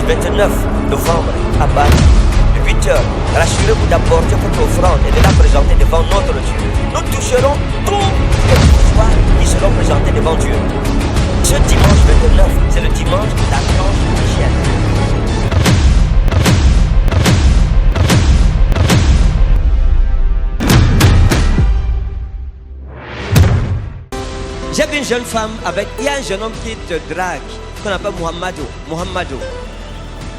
29 novembre à Bali, de 8h. Rassurez-vous d'apporter votre offrande et de la présenter devant notre Dieu. Nous toucherons tous les pouvoirs qui seront présentés devant Dieu. Ce dimanche 29, c'est le dimanche de l'archange Michel. J'ai vu une jeune femme avec... Il y a un jeune homme qui te drague, qu'on appelle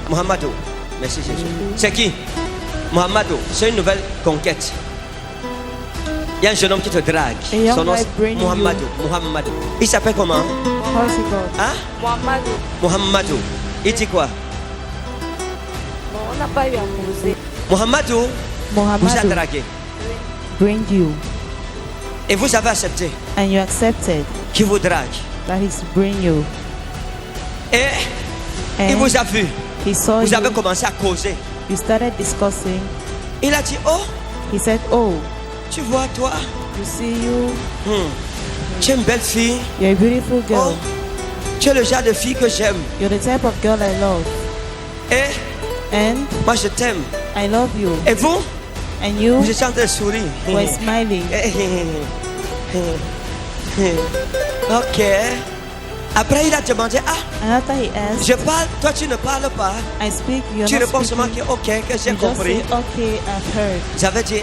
Mohamedou. Merci Jésus. C'est qui? Mohamedou. C'est une nouvelle conquête. Il y a un jeune homme qui te drague. Son nom c'est Mohamedou. Il s'appelle comment? Hein? Mohamedou. Il dit quoi? On n'a pas eu à poser. Mohamedou vous a dragué. Bring you. Et vous avez accepté. And you accepted. Qui vous drague. That he's bring you. Et il vous a vu. He saw vous you. avez commencé à causer. You started discussing. Il a dit, oh. He said, oh. Tu vois toi. You see you. Tu es une belle fille. You're a beautiful girl. Oh. Tu es le genre de fille que j'aime. You're the type of girl I love. Et moi je t'aime. I love you. Et vous? And you? Vous êtes en train de sourire. Were smiling. Ok. Après il a demandé, And after he asked, je parle, toi tu ne parles pas. I speak, you're Tu not réponds speaking. seulement que ok, que j'ai You just compris. say, okay, I've heard. J'avais dit,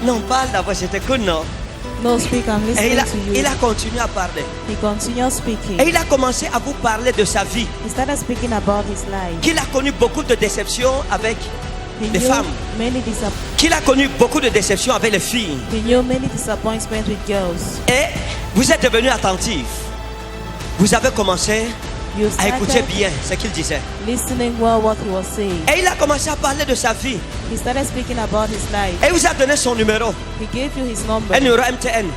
non parle d'abord, c'était cool non. No, speak, I'm Et listening to you. il a continué à parler. He continued speaking. Et il a commencé à vous parler de sa vie. He started speaking about his life. Qu'il a connu beaucoup de déceptions avec He les knew femmes. Qu'il a connu beaucoup de déceptions avec les filles. He knew many disappointments with girls. Et vous êtes devenu attentif. Vous avez commencé You à écouter started bien ce qu'il disait. listening well what he was saying. Et il a commencé à parler de sa vie. He started speaking about his life. Et il vous a donné son numéro. He gave you his number. Un numéro MTN.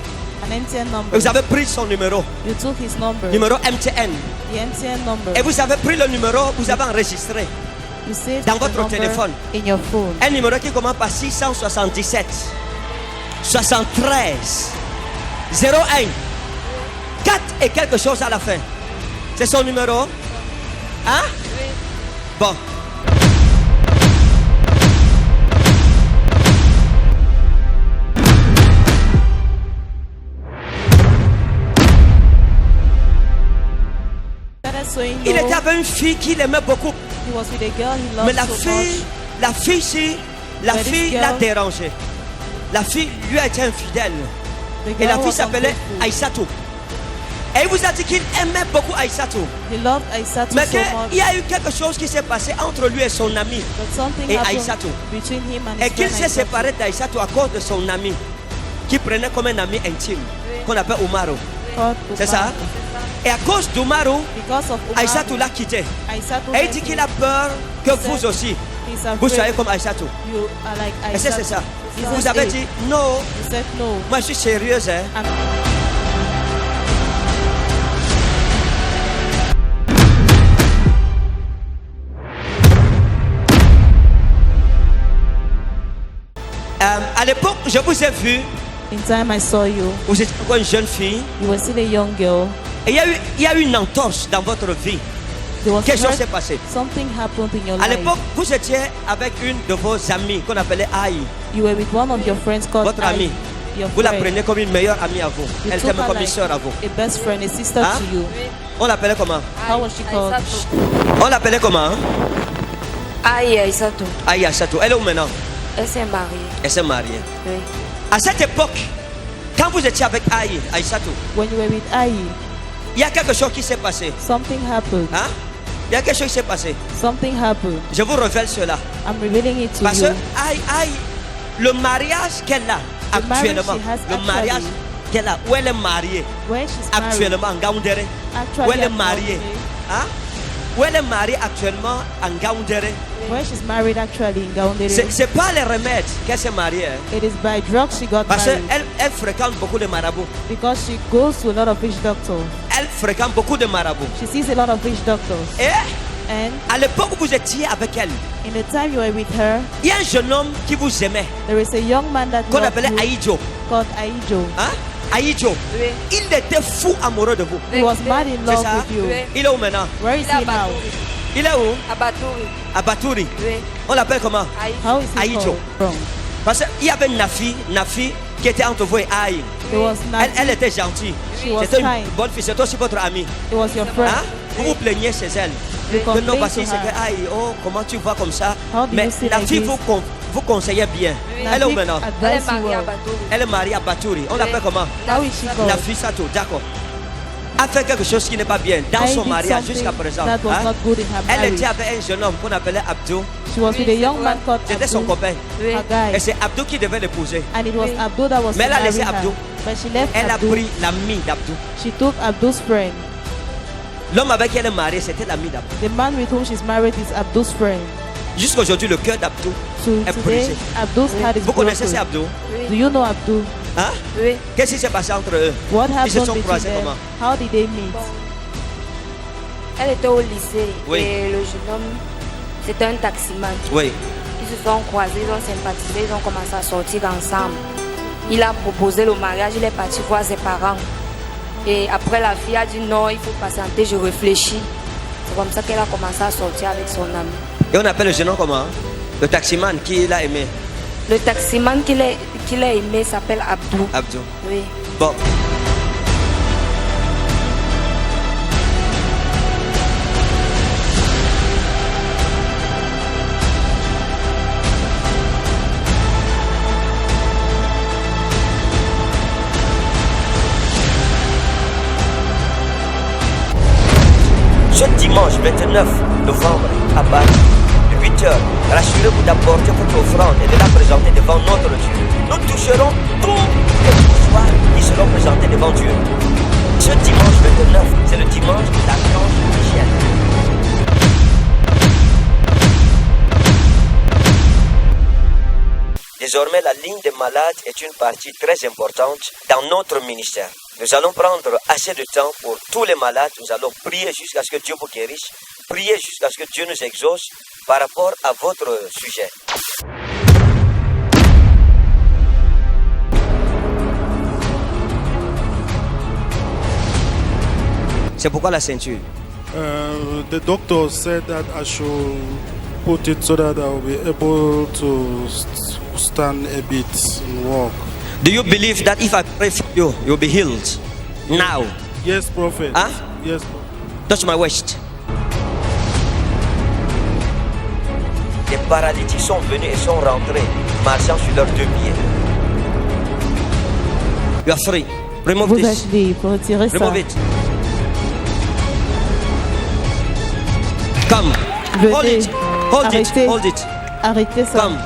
An MTN number. Et vous avez pris son numéro. You took his number. Numéro MTN. The MTN number. Et vous avez pris le numéro, vous avez enregistré You saved dans the votre number téléphone. in your phone. Un numéro qui commence par 677 73 01 4 et quelque chose à la fin. C'est son numéro? Hein? Oui. Bon. Il était avec une fille qu'il aimait beaucoup. He was with a girl he loved Mais la so fille l'a dérangé. La fille lui a été infidèle. much. Et la fille s'appelait Aïssatou. Et il vous a dit qu'il aimait beaucoup Aïssatou. He loved Aïssatou Mais so much. qu'il y a eu quelque chose qui s'est passé entre lui et son ami. But something et happened Aïssatou. between him and Et his qu'il friend s'est Aïssatou. séparé d'Aïssatou à cause de son ami. Qui prenait comme un ami intime. Qu'on appelle Oumaro. Called C'est Umar. ça? Et à cause d'Oumaro, Because of Umar, Aïssatou l'a quitté. Aïssatou Et il left dit him. qu'il a peur que vous aussi, He's vous afraid soyez comme Aïssatou. you are like Et c'est Aïssatou. ça. He Vous said, avez "Hey." dit non, He said no. moi je suis sérieuse. Hein. I'm À l'époque, je vous ai vu, In time I saw you. vous étiez encore une jeune fille. You were still a young girl. Et il y a eu une entorse dans votre vie. There was Quelque chose hurt- s'est passé. Something happened in your À life. l'époque, vous étiez avec une de vos amies qu'on appelait Aïe. You were with one of your friends called Votre Ai. amie. Your Vous la friend. prenez comme une meilleure amie à vous. You Elle took t'aime her comme une like soeur à vous. a best friend, a sister Hein? to you. Oui. On l'appelait comment? How was she called? On l'appelait comment? Aïe, Aïssatou. Aïe Aïssatou. Elle est où maintenant? Elle s'est mariée. Elle s'est mariée. Oui. À cette époque, quand vous étiez avec Aïe Aïssatou, When you were with Ai, il y a quelque chose qui s'est passé. something happened. Hein? Il y a quelque chose qui s'est passé. Something happened. Je vous révèle cela. I'm revealing it to Parce que you. Aïe, le mariage qu'elle a The marriage actuellement, she has le mariage actually, qu'elle a, où elle est mariée where she's married, actuellement en Gaoundéré, actually où elle est at mariée, Gaoundéré, hein? Où elle est mariée actuellement en Gaoundéré. where she's married actually in Gaoundéré. C'est pas les remèdes qu'elle s'est mariée. Hein? It is by drugs she got Parce married qu'elle fréquente beaucoup de marabouts. because she goes to a lot of witch doctors. Elle fréquente beaucoup de marabouts. She sees a lot of witch doctors. Et And à l'époque où vous étiez avec elle, in the time you were with her, il y a un jeune homme qui vous aimait, there is a young man that qu'on loved appelait you Aïdjo. called Aijo. Hein? Aïdjo. Oui. Il était fou amoureux de vous. He was mad in C'est love ça? with you. Oui. Il est où maintenant? Where is Il est à he now? Bateau. Il est où? À Batouri. À Batouri. Oui. On l'appelle comment? Aïe. How is he Aïjo. called? Wrong. Parce qu'il y avait Nafi qui était entre vous et Aïe. It was not. Elle était gentille. She was C'était une kind. bonne fille. C'est aussi votre amie. It was your friend. Hein? Vous vous plaignez chez elle. You Que non, complained parce to que c'est que her. Aïe, oh, comment tu vois comme ça? How do Mais you see la like fille this? vous conseillait bien. Oui. Elle est où Nafi maintenant? Elle est advised you mariée à well. Batouri. Elle est mariée à Batouri. On l'appelle comment? How is she called? Nafi Sato, d'accord. A fait quelque chose qui n'est pas bien dans I son did mariage something jusqu'à présent. that was hein? not good in her Elle marriage. était avec un jeune homme qu'on appelait Abdou. She was with a young man called C'était son Abdul, copain. Oui. her guy, Et c'est Abdou qui devait l'épouser. and it was Oui. Abdul that was Mais elle a to laissé marry Abdul. her. But she left Elle a Abdul. pris l'ami d'Abdou. She took Abdul's friend. L'homme avec qui elle est mariée, c'était l'ami d'Abdou. The man with whom she's married is Abdul's friend. Jusqu'à aujourd'hui, le cœur d'Abdou So est today, brisé. Abdul's heart is Vous connaissez broken. ce Abdou? Oui. Do you know Abdul? Hein? Oui. Qu'est-ce qui s'est passé entre eux? What Ils se happened sont between croisés them? comment? How did they meet? Elle était au lycée. Oui. Et le jeune homme, c'était un taximan. Oui. Ils se sont croisés, ils ont sympathisé, ils ont commencé à sortir ensemble. Il a proposé le mariage, il est parti voir ses parents. Et après, la fille a dit non, il faut patienter, je réfléchis. C'est comme ça qu'elle a commencé à sortir avec son ami. Et on appelle le jeune homme comment? Le taximan qui l'a aimé. Le taximan qu'il a aimé s'appelle Abdou. Abdou. Oui. Bon. Ce dimanche 29 novembre à Bâle, de 8h, rassurez-vous d'apporter votre offrande et de la présenter devant notre Dieu. Nous toucherons tous les pouvoirs qui seront présentés devant Dieu. Ce dimanche 29, c'est le dimanche de l'archange Michel. Désormais, la ligne des malades est une partie très importante dans notre ministère. Nous allons prendre assez de temps pour tous les malades. Nous allons prier jusqu'à ce que Dieu vous guérisse. Prier jusqu'à ce que Dieu nous exauce par rapport à votre sujet. C'est pourquoi la ceinture? The doctor said that I should put it so that I will be able to stand a bit and walk. Do you believe that if I pray for you, you'll be healed? Now, Yes, prophet. Huh? Yes, prophet. touch my waist. Les paralytiques sont venus et sont rentrés, marchant sur leurs deux pieds. You are free. Remove Vous this. êtes libre, retirez ça. Remove it. Come. Venez. Hold it. Hold it. Arrêtez. Hold it. Arrêtez ça. Comme.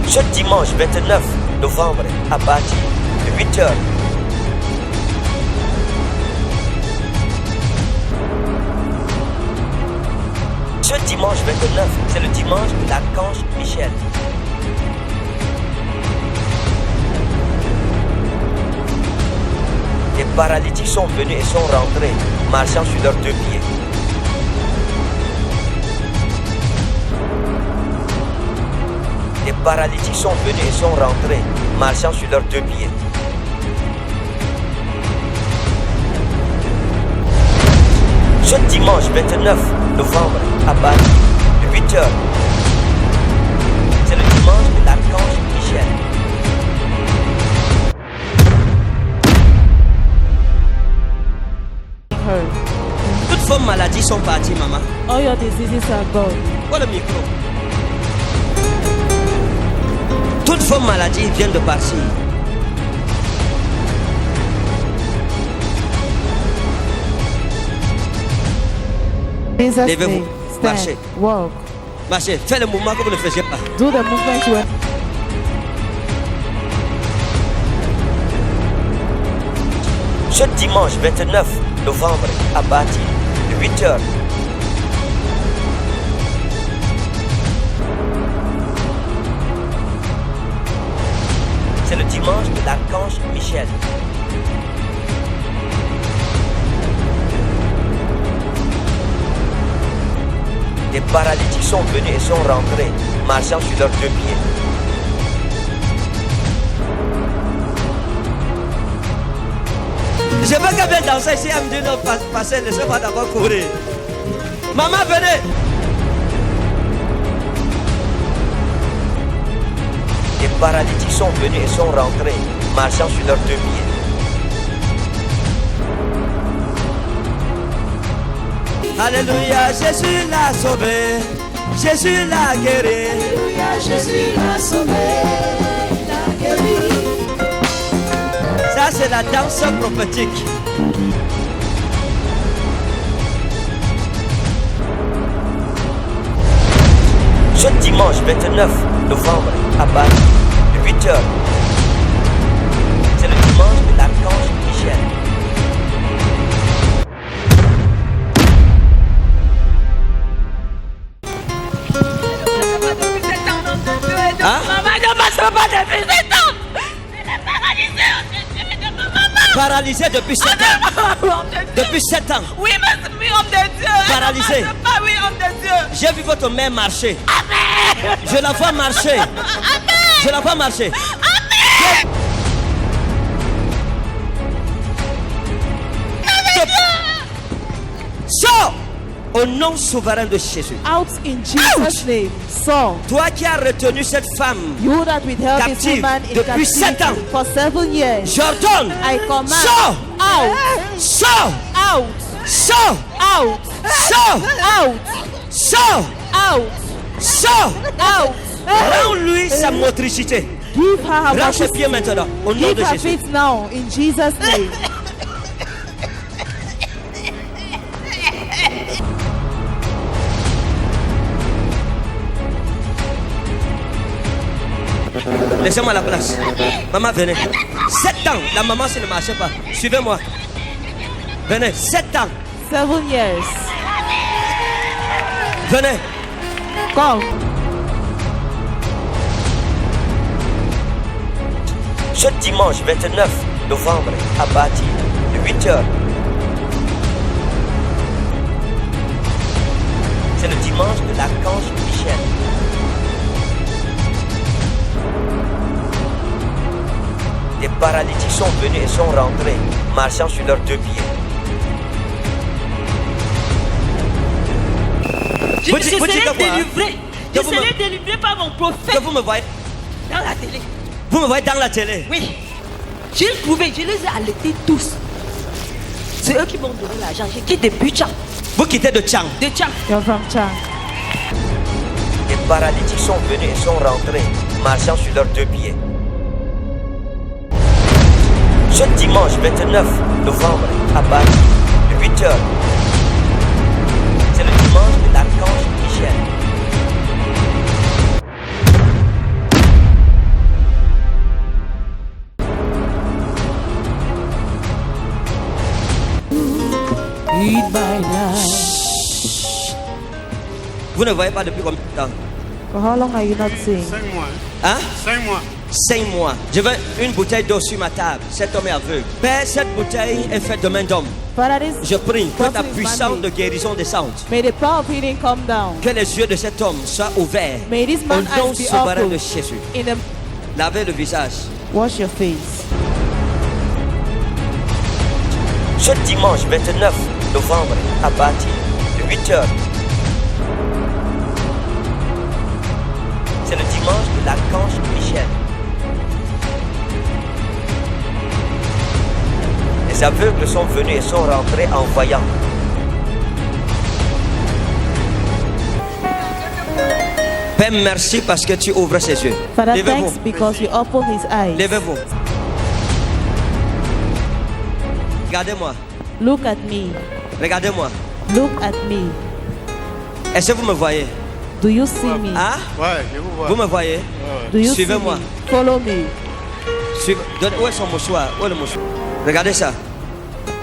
Ce dimanche 29 novembre à Bâti, de 8h. Ce dimanche 29, c'est le dimanche de l'archange Michel. Les paralytiques sont venus et sont rentrés, marchant sur leurs deux pieds. Les paralytiques sont venus et sont rentrés, marchant sur leurs deux pieds. Ce dimanche 29 novembre à Bâle, de 8h. C'est le dimanche de l'archange Michel. Her. Toutes vos maladies sont parties, maman. All your diseases are gone. Quoi le micro? Toutes vos maladies viennent de partir. Jesus' Levez-vous. name. Marchez. Stand. Walk. Marchez, faites le mouvement que vous ne faisiez pas. Do the movement you were. Ce dimanche 29 novembre à Bâti, de 8h. C'est le dimanche de l'archange Michel. Les paralytiques sont venus et sont rentrés, marchant sur leurs deux pieds. Je veux qu'elle vienne danser ici. Elle me dit non, passez, laissez-moi d'abord courir. Maman, venez. Les paralytiques sont venus et sont rentrés, marchant sur leurs deux pieds. Alléluia, Jésus l'a sauvé, Jésus l'a guéri. Alléluia, Jésus l'a sauvé, l'a guéri. Ça, c'est la danse prophétique. Ce dimanche 29 novembre, à Bâle, de 8h, c'est le dimanche de l'archange Michel. Hein? Maman ne passe pas depuis 7 ans. Elle est paralysée au Jésus de ma maman. Paralysé depuis 7 ans. Depuis 7 ans. Oui, mais homme de Dieu. Paralysé. Elle ne passe pas, oui, homme de Dieu. J'ai vu votre mère marcher. Amen. Je la vois marcher. Amen. Je la vois marcher. Amen. Sors au nom souverain de Jésus. Out in Jesus' name. So, Toi qui as retenu cette femme, you that withheld this captive woman in depuis 7 captivity ans, for 7 years, j'ordonne. I command. Sors. Out. Sors. Out. Sors. Out. Sors. Out. Sors. Out. Sors. Out. Rends-lui sa motricité. Give her her Lâche ses mobility. pieds maintenant, au nom Give de her Jésus. feet now in Jesus' name. Laissez-moi la place. Maman, venez. 7 ans, la maman, ça ne marchait pas. Suivez-moi. Venez, 7 ans. 7 years. Venez. Come. Ce dimanche 29 novembre, à Bâti, de 8h. C'est le dimanche de l'archange Michel. Les paralytiques sont venus et sont rentrés, marchant sur leurs deux pieds. Je Vous dites serai quoi, hein? délivré. Je Que vous serai me- délivré par mon prophète Que vous me voyez, dans la télé. vous me voyez dans la télé. Oui. J'ai trouvé, je les ai allaités tous. C'est eux qui m'ont donné l'argent. J'ai quitté depuis Tchang. Vous quittez de Tchang. De Tchang. You're from Chang. Les paralytiques sont venus et sont rentrés, marchant sur leurs deux pieds. Ce dimanche 29 novembre, à Bâle, de 8h. C'est le dimanche de l'archange Michel. Vous ne voyez pas depuis combien de temps? For how long are you not seeing? 5 mois. Hein? 5 mois. 5 mois. Je veux une bouteille d'eau sur ma table. Cet homme est aveugle. Père, cette bouteille est faite de main d'homme. Father, this Je prie que ta bottle is puissance man-made. de guérison descende. May the power of healing come down. Que les yeux de cet homme soient ouverts. May this Au man's nom eyes be souverain de opened. Jésus. In the Lavez le visage. wash your face. Ce dimanche 29 novembre, à Bâti, de 8h. C'est le dimanche de l'archange Michel. Les aveugles sont venus et sont rentrés en voyant. Père, merci parce que tu ouvres ses yeux. Father, Levez-vous. thanks because you open his eyes. Levez-vous. Regardez-moi. Look at me. Regardez-moi. Look at me. Est-ce que vous me voyez? Do you see me? Hein? Ouais, je vous vois. Vous me voyez? Do you see Suivez-moi. me? Follow me. Où est son mouchoir? Où est le mouchoir? Regardez ça.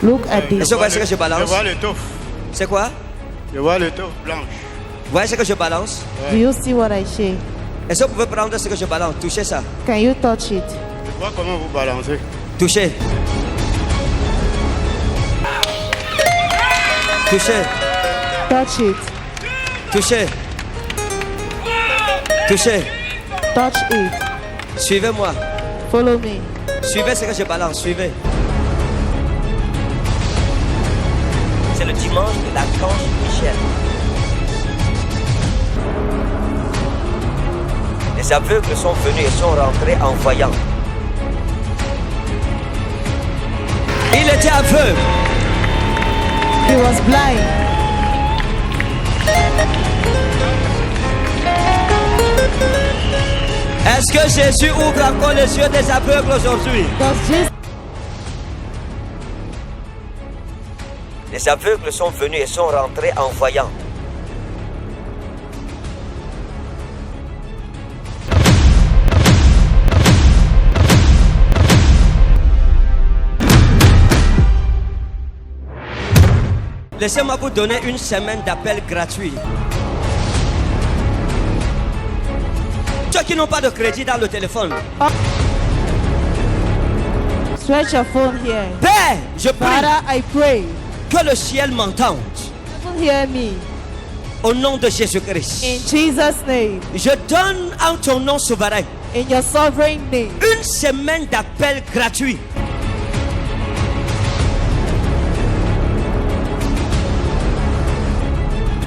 Look at Est-ce que this. vous voyez ce que je Je balance? vois l'étoffe. C'est quoi? Je vois l'étoffe blanche. Vous voyez ce que je balance? Do you see what I shake? Est-ce que vous pouvez prendre ce que je balance? Touchez ça. Can you touch it? Je vois comment vous balancez. Touchez. Touchez. Touch it. Touchez. Touchez. Touch it. Suivez-moi. Follow me. Suivez ce que je balance. Suivez. C'est le dimanche de l'archange Michel. Les aveugles sont venus et sont rentrés en voyant. Il était aveugle. He was blind. Est-ce que Jésus ouvre encore les yeux des aveugles aujourd'hui? Does Jesus Les aveugles sont venus et sont rentrés en voyant. Laissez-moi vous donner une semaine d'appel gratuit. Ceux qui n'ont pas de crédit dans le téléphone. stretch your phone here? Père, je prie Father, I pray. que le ciel m'entende. Heaven hear me. Au nom de Jésus-Christ. In Jesus' name. Je donne en ton nom souverain In your sovereign name. une semaine d'appel gratuit.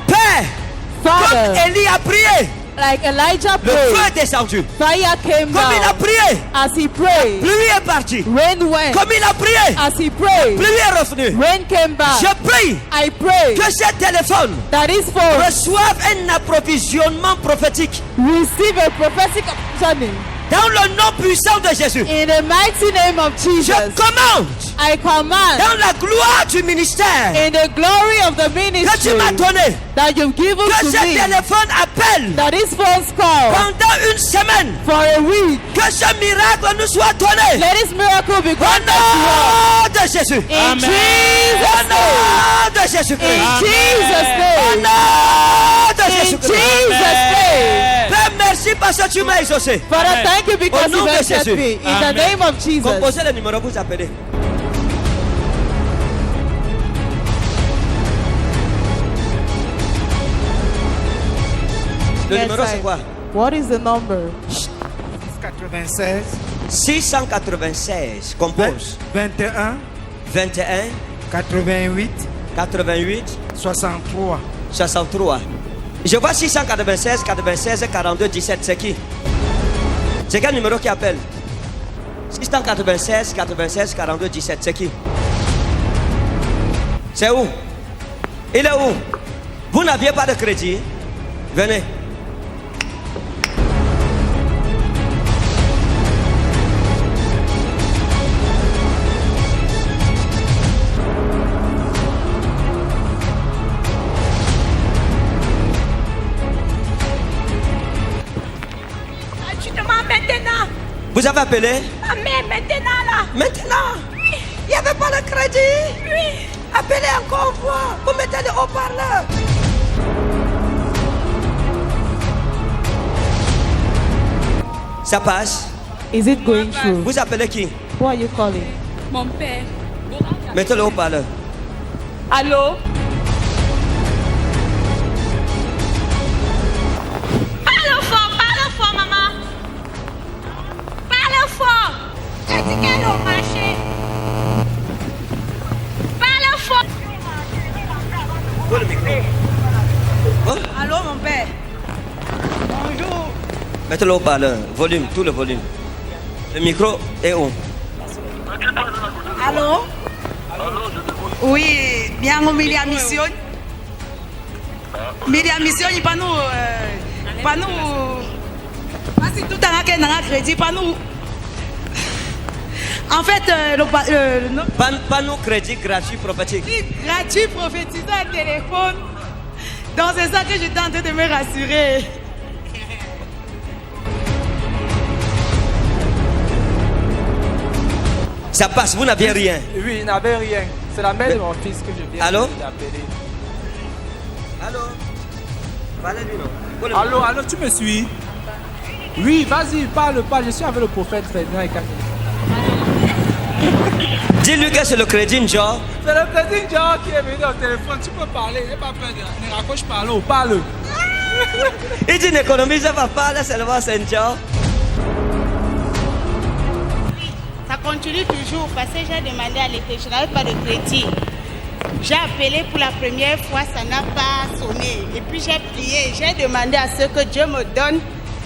Père, Father, comme Élie a prié, like Elijah le feu prayed, est descendu. fire came Comme il a down. prié, As he prayed, pluie est partie. rain went. Comme il a prié, As he prayed, pluie est revenue. rain came back. Je prie I pray que ces téléphones that his phone reçoivent un approvisionnement prophétique receive a prophetic opportunity. dans le nom puissant de Jésus. In the mighty name of Je Jesus, commande I command dans la gloire du ministère in the glory of the que tu ministry m'as donné that you've given que to ces me, téléphones appellent that his phones call pendant une semaine. for a week. Que ce miracle nous soit donné Let this miracle be au granted to us. nom de Jésus. In Au Jesus' name. nom de Jésus-Christ. In Jesus' Au name. nom de In Jésus-Christ. Jesus' name. Père, merci parce que tu m'as exaucé. Father, thank you because Au nom you de answered Jésus. me. In the name of Jesus. Composez le numéro, vous appelez. Le Yes, numéro, c'est I- quoi? What is the number? 96 696. Compose. 21 21 88 88 63. 63. Je vois 696 96 42 17. C'est qui? C'est quel numéro qui appelle? 696 96 42 17. C'est qui? C'est où? Il est où? Vous n'aviez pas de crédit? Venez. Tu demandes maintenant. Vous avez appelé? Ma mère, maintenant là. Maintenant? Oui. Il n'y avait pas de crédit? Oui. Appelez encore une fois. Vous mettez le haut-parleur. Ça passe. Is it going through? Vous appelez qui? Who are you calling? Mon père. Mettez le haut-parleur. Allô? Parle fort, maman. Parle fort. J'ai dit qu'elle a marché. Parle fort. Où le micro? Oh, Allô, mon père. Bonjour. mettez le haut-parleur. Volume, tout le volume. Le micro est où? Allô? Oui, bien au milieu mission. Milieu mission, il pas nous, parce que tout à l'heure crédit, pas nous. En fait, Pas nous crédit gratuit prophétique. gratuit prophétisé un téléphone. Donc c'est ça que j'étais en train de me rassurer. Ça passe, vous n'aviez rien. Oui, il n'avait rien. C'est la mère de mon fils que je viens Allô? d'appeler. Allô? Parlez-lui, non? Où le Allô, allô, tu me suis? Oui, vas-y, parle, je suis avec le prophète Ferdinand et Camille. Dis-lui que c'est le crédit Njor. C'est le président John qui est venu au téléphone, tu peux parler, n'aie pas peur, ne raccroche pas l'eau, parle. Il dit n'économise pas, parle seulement c'est Njor. Ça continue toujours parce que j'ai demandé à l'été, je n'avais pas de crédit. J'ai appelé pour la première fois, ça n'a pas sonné. Et puis j'ai prié, j'ai demandé à ce que Dieu me donne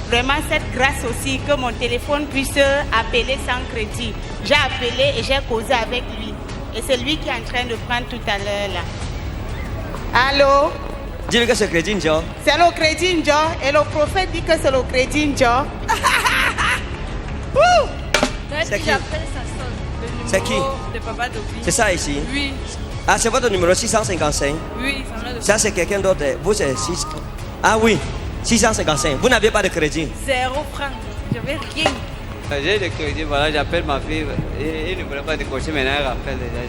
vraiment cette grâce aussi, que mon téléphone puisse appeler sans crédit. J'ai appelé et j'ai causé avec lui. Et c'est lui qui est en train de prendre tout à l'heure là. Allô? Dis-lui que c'est crédit, Njo. C'est le crédit Njo. Et le prophète dit que c'est le crédit Njo. C'est qui? J'appelle sa soeur. C'est qui? De Papa Dopi. C'est ça ici? Oui, Ah, c'est votre numéro 655. oui, ça me l'a Ça, c'est quelqu'un d'autre. Vous, c'est 6. Ah oui, 655. Vous n'aviez pas de crédit. 0 francs. Je veux rien. J'ai le crédit, voilà, j'appelle ma fille. Et il ne voulait pas décocher, maintenant elle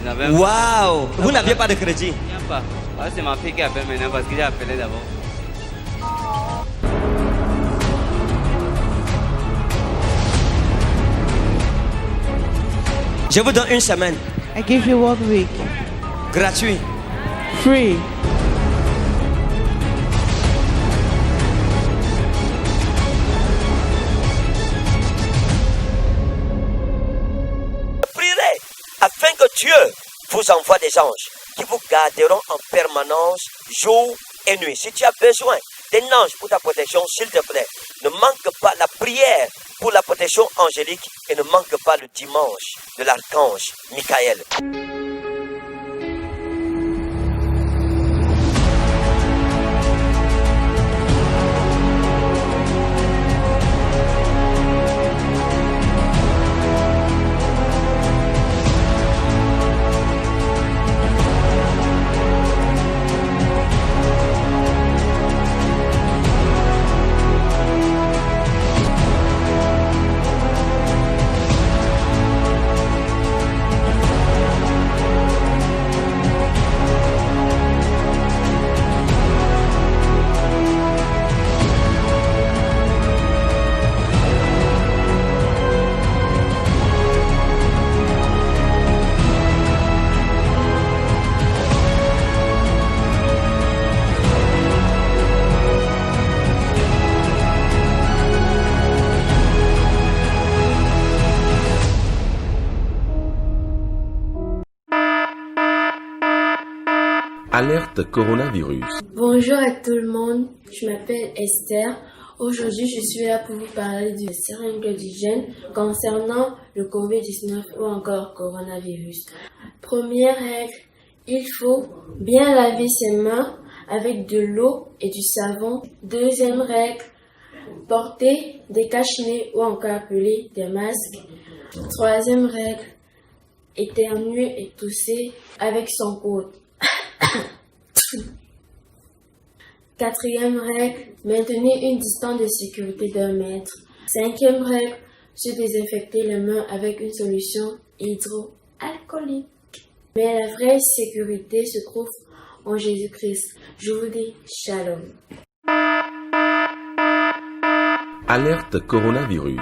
rappelle. Waouh! Vous n'aviez pas de crédit. Il n'y a pas. Voilà, c'est ma fille qui appelle maintenant parce que j'ai appelé d'abord. Je vous donne une semaine. I give you 1 week. Gratuit. Free. Prierez afin que Dieu vous envoie des anges qui vous garderont en permanence jour et nuit. Si tu as besoin d'un ange pour ta protection, s'il te plaît, ne manque pas la prière pour la protection angélique et ne manque pas le dimanche de l'archange Michael. Alerte coronavirus. Bonjour à tout le monde, je m'appelle Esther. Aujourd'hui, je suis là pour vous parler du seringue d'hygiène concernant le COVID-19 ou encore coronavirus. Première règle, il faut bien laver ses mains avec de l'eau et du savon. Deuxième règle, porter des cache-nez ou encore appeler des masques. Troisième règle, éternuer et tousser avec son coude. Quatrième règle, maintenir une distance de sécurité d'1 mètre. Cinquième règle, se désinfecter les mains avec une solution hydroalcoolique. Mais la vraie sécurité se trouve en Jésus-Christ. Je vous dis shalom. Alerte coronavirus.